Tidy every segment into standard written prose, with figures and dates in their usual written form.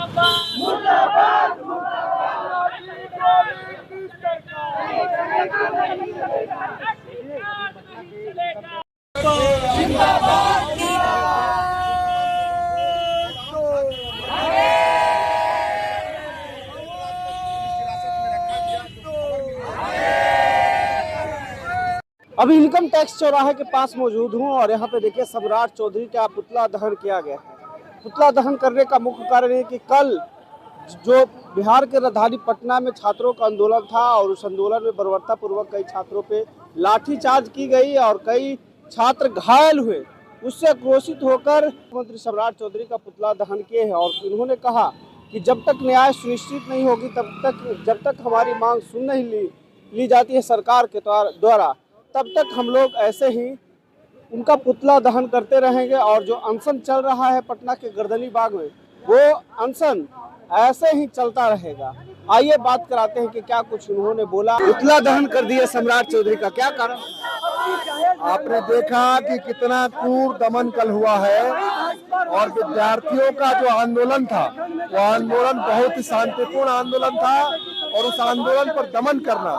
अभी income tax चौराहे के पास मौजूद हूँ और यहाँ पे देखिए सम्राट चौधरी का पुतला दहन किया गया है। पुतला दहन करने का मुख्य कारण है कि कल जो बिहार के राजधानी पटना में छात्रों का आंदोलन था और उस आंदोलन में बर्बरतापूर्वक कई छात्रों पे लाठीचार्ज की गई और कई छात्र घायल हुए। उससे क्रोशित होकर मुख्यमंत्री सम्राट चौधरी का पुतला दहन किए हैं और उन्होंने कहा कि जब तक न्याय सुनिश्चित नहीं होगी जब तक हमारी मांग सुन नहीं ली जाती है सरकार के द्वारा, तब तक हम लोग ऐसे ही उनका पुतला दहन करते रहेंगे। और जो अनशन चल रहा है पटना के गर्दनी बाग में, वो अनशन ऐसे ही चलता रहेगा। आइए बात कराते हैं कि क्या कुछ उन्होंने बोला। पुतला दहन कर दिया सम्राट चौधरी का, क्या कारण? आपने देखा कि कितना क्रूर दमन कल हुआ है और विद्यार्थियों का जो आंदोलन था वो आंदोलन बहुत ही शांतिपूर्ण आंदोलन था और उस आंदोलन पर दमन करना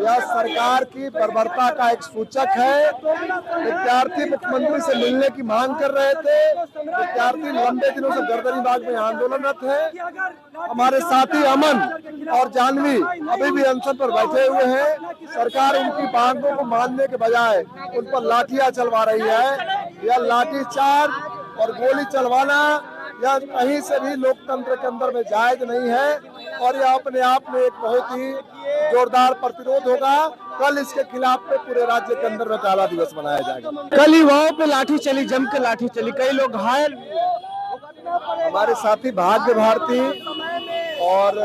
यह सरकार की बर्बरता का एक सूचक है। विद्यार्थी मुख्यमंत्री से मिलने की मांग कर रहे थे। विद्यार्थी लंबे दिनों से गर्दनीबाग में आंदोलनरत है। हमारे साथी अमन और जानवी अभी भी अनशन पर बैठे हुए हैं। सरकार उनकी मांगों को मानने के बजाय उन पर लाठियां चलवा रही है। यह लाठीचार्ज और गोली चलवाना यह कहीं से भी लोकतंत्र के अंदर में जायज नहीं है और यह अपने आप में एक बहुत ही जोरदार प्रतिरोध होगा। कल इसके खिलाफ में पूरे राज्य के अंदर में काला दिवस मनाया जाएगा। कल युवाओं पे लाठी चली, जम के लाठी चली, कई लोग घायल। हमारे साथी भाग्य भारती और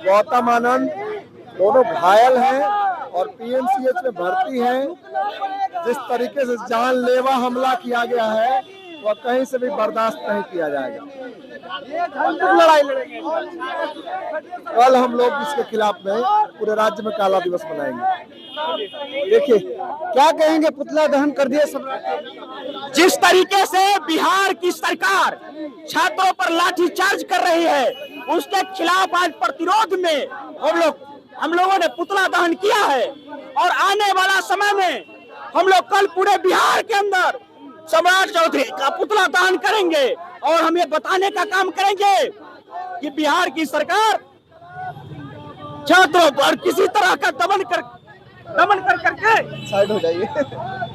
गौतम आनंद दोनों घायल हैं और पीएमसीएच में भर्ती हैं। जिस तरीके से जानलेवा हमला किया गया है वह कहीं से भी बर्दाश्त नहीं किया जाएगा। लड़ाई लड़ेंगे। कल हम लोग इसके खिलाफ में पूरे राज्य में काला दिवस मनाएंगे। देखिए क्या कहेंगे, पुतला दहन कर दिया सम्राट। जिस तरीके से बिहार की सरकार छात्रों पर लाठीचार्ज कर रही है उसके खिलाफ आज प्रतिरोध में हम लोगों ने पुतला दहन किया है और आने वाला समय में हम लोग कल पूरे बिहार के अंदर सम्राट चौधरी का पुतला दहन करेंगे और हम ये बताने का काम करेंगे कि बिहार की सरकार छात्रों पर किसी तरह का दमन करके साइड हो जाइए।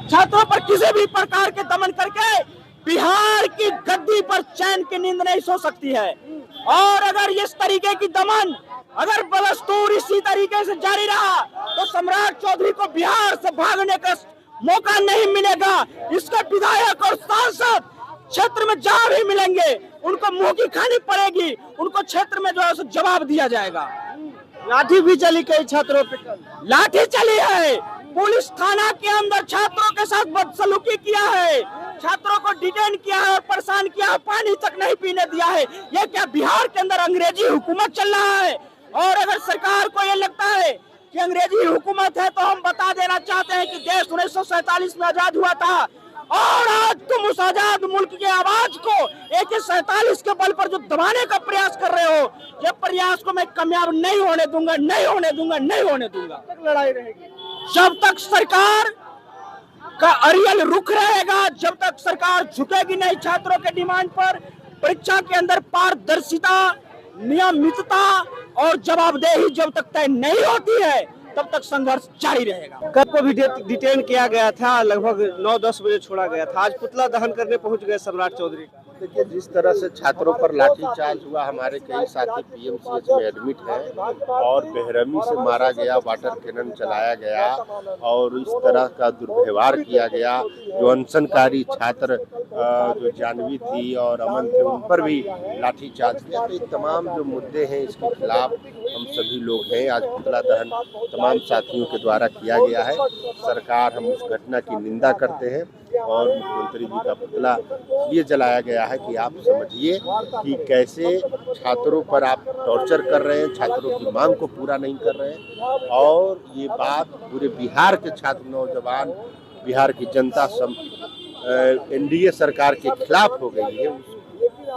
छात्रों पर किसी भी प्रकार के दमन करके बिहार की गद्दी पर चैन की नींद नहीं सो सकती है। और अगर इस तरीके की दमन अगर बदस्तूर इसी तरीके से जारी रहा तो सम्राट चौधरी को बिहार से भागने का मौका नहीं मिलेगा। इसके विधायक और सांसद क्षेत्र में जहां भी मिलेंगे उनको मुंह की खानी पड़ेगी, उनको क्षेत्र में जो है जवाब दिया जाएगा। लाठी भी चली कई छात्रों पे, लाठी चली है। पुलिस थाना के अंदर छात्रों के साथ बदसलूकी किया है, छात्रों को डिटेन किया है और परेशान किया है, पानी तक नहीं पीने दिया है। ये क्या बिहार के अंदर अंग्रेजी हुकूमत चल रहा है? और अगर सरकार को ये लगता है कि अंग्रेजी हुकूमत है तो हम बता देना चाहते हैं कि देश 1947 में आजाद हुआ था और आज तुम उस आजाद मुल्क की आवाज को AK-47 के बल पर जो दबाने का प्रयास कर रहे हो, ये प्रयास को मैं कामयाब नहीं होने दूंगा, नहीं होने दूंगा, नहीं होने दूंगा। लड़ाई रहेगी जब तक सरकार का अड़ियल रुख रहेगा, जब तक सरकार झुकेगी नहीं छात्रों के डिमांड पर, परीक्षा के अंदर पारदर्शिता, नियमितता और जवाबदेही जब तक तय नहीं होती है तब तक संघर्ष जारी रहेगा। कल को भी डिटेन किया गया था, लगभग 9-10 बजे छोड़ा गया था। आज पुतला दहन करने पहुंच गए सम्राट चौधरी। देखिए, जिस तरह से छात्रों पर लाठीचार्ज हुआ, हमारे कई साथी पीएमसीएच में एडमिट हैं और बेरहमी से मारा गया, वाटर कैनन चलाया गया और इस तरह का दुर्व्यवहार किया गया। जो अनशनकारी छात्र जो जानवी थी और अमन थे उन पर भी लाठीचार्ज किया। तो ये तमाम जो मुद्दे हैं इसके खिलाफ हम सभी लोग हैं। आज पुतला दहन तमाम साथियों के द्वारा किया गया है। सरकार हम उस घटना की निंदा करते हैं और मुख्यमंत्री जी का पुतला ये जलाया गया है कि आप समझिए कि कैसे छात्रों पर आप टॉर्चर कर रहे हैं, छात्रों की मांग को पूरा नहीं कर रहे हैं। और ये बात पूरे बिहार के छात्र नौजवान, बिहार की जनता सब एनडीए सरकार के खिलाफ हो गई है।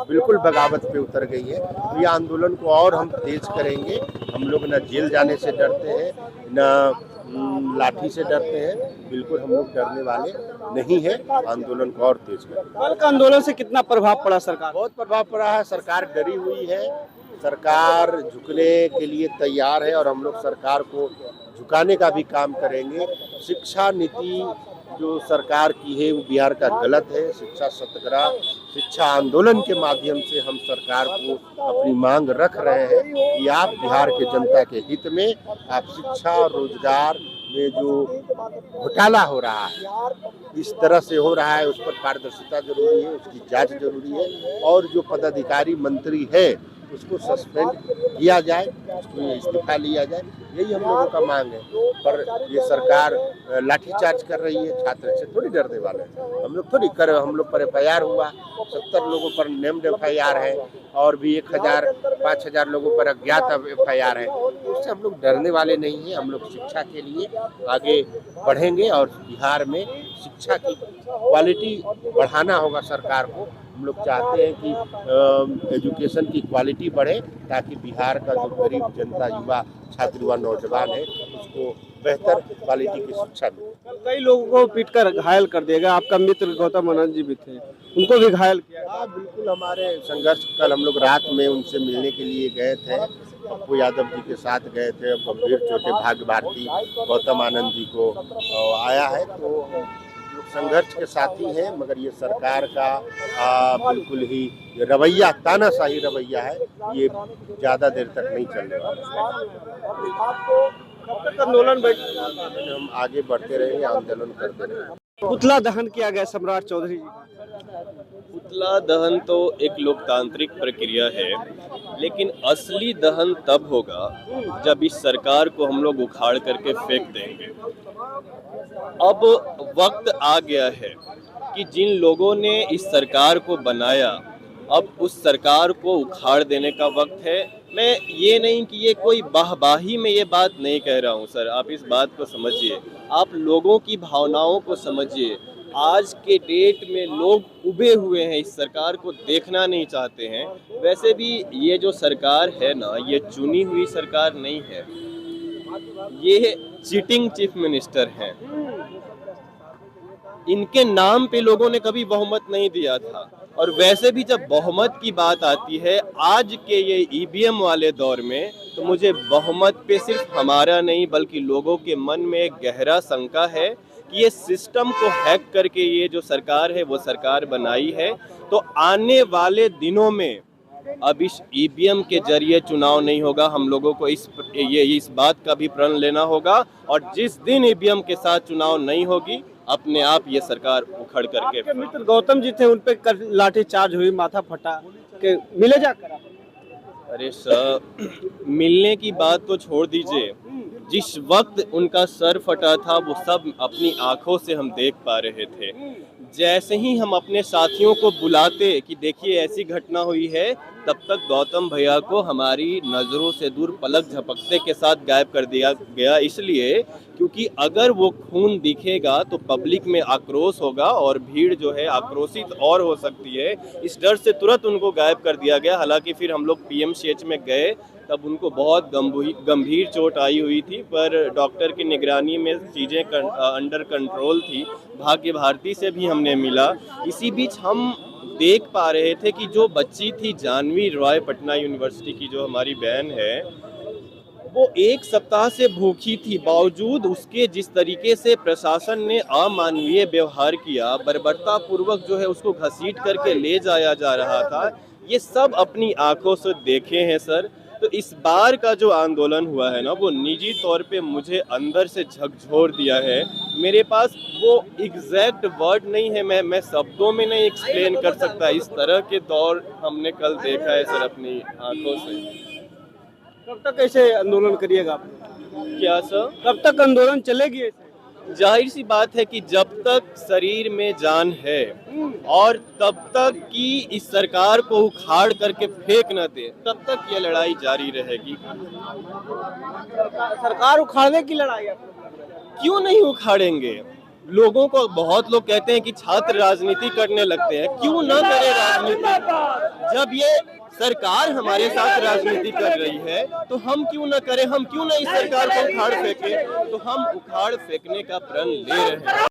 बिल्कुल बगावत पे उतर गई है। तो ये आंदोलन को और हम तेज करेंगे। हम लोग न जेल जाने से डरते हैं, न लाठी से डरते हैं, बिल्कुल हम लोग डरने वाले नहीं है। आंदोलन को और तेज करेंगे। कल का आंदोलन से कितना प्रभाव पड़ा सरकार? बहुत प्रभाव पड़ा है। सरकार डरी हुई है, सरकार झुकने के लिए तैयार है और हम लोग सरकार को झुकाने का भी काम करेंगे। शिक्षा नीति जो सरकार की है वो बिहार का गलत है। शिक्षा सत्याग्रह, शिक्षा आंदोलन के माध्यम से हम सरकार को अपनी मांग रख रहे हैं कि आप बिहार के जनता के हित में आप शिक्षा और रोजगार में जो घोटाला हो रहा है, इस तरह से हो रहा है, उस पर पारदर्शिता जरूरी है, उसकी जांच जरूरी है और जो पदाधिकारी मंत्री है उसको सस्पेंड किया जाए, उसको इस्तीफा लिया जाए। यही हम लोगों का मांग है। पर ये सरकार लाठीचार्ज कर रही है, छात्र से थोड़ी डरने वाले हैं। हम लोग पर FIR हुआ, 70 लोगों पर नेम्ड FIR है और भी 5,000 लोगों पर अज्ञात FIR है। उससे हम लोग डरने वाले नहीं हैं। हम लोग शिक्षा के लिए आगे बढ़ेंगे और बिहार में शिक्षा की क्वालिटी बढ़ाना होगा सरकार को। हम लोग चाहते हैं कि एजुकेशन की क्वालिटी बढ़े ताकि बिहार का जो गरीब जनता, युवा छात्र, युवा नौजवान है उसको बेहतर क्वालिटी की शिक्षा मिले। कई लोगों को पीटकर घायल कर दिया गया। आपका मित्र गौतम आनंद जी भी थे, उनको भी घायल किया। हाँ बिल्कुल, हमारे संघर्ष कल हम लोग रात में उनसे मिलने के लिए गए थे। पप्पू यादव जी के साथ गए थे। गंभीर चोटें भाग्य भारती गौतम आनंद जी को आया है। तो संघर्ष के साथी हैं, मगर ये सरकार का बिल्कुल ही रवैया, तानाशाही रवैया है, ये ज्यादा देर तक नहीं चलने वाला। कब तक आंदोलन हम आगे बढ़ते रहेंगे, आंदोलन करते रहेंगे। पुतला दहन किया गया सम्राट चौधरी जी का। पुतला दहन तो एक लोकतांत्रिक प्रक्रिया है, लेकिन असली दहन तब होगा जब इस सरकार को हम लोग उखाड़ करके फेंक देंगे। अब वक्त आ गया है कि जिन लोगों ने इस सरकार को बनाया, अब उस सरकार को उखाड़ देने का वक्त है। मैं ये नहीं कि ये कोई वाहवाही में ये बात नहीं कह रहा हूँ सर, आप इस बात को समझिए, आप लोगों की भावनाओं को समझिए। आज के डेट में लोग उबे हुए हैं, इस सरकार को देखना नहीं चाहते हैं। वैसे भी ये जो सरकार है ना, ये चुनी हुई सरकार नहीं है, ये चीटिंग चीफ मिनिस्टर हैं। इनके नाम पे लोगों ने कभी बहुमत नहीं दिया था। और वैसे भी जब बहुमत की बात आती है आज के ये EVM वाले दौर में, तो मुझे बहुमत पे सिर्फ हमारा नहीं बल्कि लोगों के मन में एक गहरा शंका है कि ये सिस्टम को हैक करके ये जो सरकार है वो सरकार बनाई है। तो आने वाले दिनों में अब इस EVM के जरिए चुनाव नहीं होगा। हम लोगों को इस बात का भी प्रण लेना होगा और जिस दिन EVM के साथ चुनाव नहीं होगी, अपने आप ये सरकार उखड़ करके। आपके मित्र गौतम जी थे, उन पे लाठी चार्ज हुई, माथा फटा, के मिले जाकर? अरे सर, मिलने की बात तो छोड़ दीजिए, जिस वक्त उनका सर फटा था वो सब अपनी आंखों से हम देख पा रहे थे। जैसे ही हम अपने साथियों को बुलाते कि देखिए ऐसी घटना हुई है, तब तक गौतम भैया को हमारी नज़रों से दूर पलक झपकते के साथ गायब कर दिया गया। इसलिए क्योंकि अगर वो खून दिखेगा तो पब्लिक में आक्रोश होगा और भीड़ जो है आक्रोशित और हो सकती है। इस डर से तुरंत उनको गायब कर दिया गया। हालांकि फिर हम लोग PMCH में गए, तब उनको बहुत गंभीर चोट आई हुई थी, पर डॉक्टर की निगरानी में चीज़ें अंडर कंट्रोल थी। भाग्य भारती से भी हमने मिला। इसी बीच हम देख पा रहे थे कि जो बच्ची थी जानवी रॉय, पटना यूनिवर्सिटी की जो हमारी बहन है, वो 1 सप्ताह से भूखी थी। बावजूद उसके जिस तरीके से प्रशासन ने अमानवीय व्यवहार किया, बर्बरता पूर्वक जो है उसको घसीट करके ले जाया जा रहा था, ये सब अपनी आंखों से देखे हैं सर। तो इस बार का जो आंदोलन हुआ है ना, वो निजी तौर पे मुझे अंदर से झकझोर दिया है। मेरे पास वो एग्जैक्ट वर्ड नहीं है, मैं शब्दों में नहीं एक्सप्लेन कर सकता। इस तरह के दौर हमने कल देखा है सर अपनी आंखों से। कब तक ऐसे आंदोलन करिएगा आप? क्या सर? कब तक आंदोलन चलेगी ऐसे? जाहिर सी बात है कि जब तक शरीर में जान है और तब तक कि इस सरकार को उखाड़ करके फेंक न दे, तब तक ये लड़ाई जारी रहेगी। सरकार उखाड़ने की लड़ाई है? क्यों नहीं उखाड़ेंगे? लोगों को, बहुत लोग कहते हैं कि छात्र राजनीति करने लगते हैं, क्यों ना करें राजनीति? जब ये सरकार हमारे साथ राजनीति कर रही है तो हम क्यों ना करें, हम क्यों ना इस सरकार को उखाड़ फेंकें? तो हम उखाड़ फेंकने का प्रण ले रहे हैं।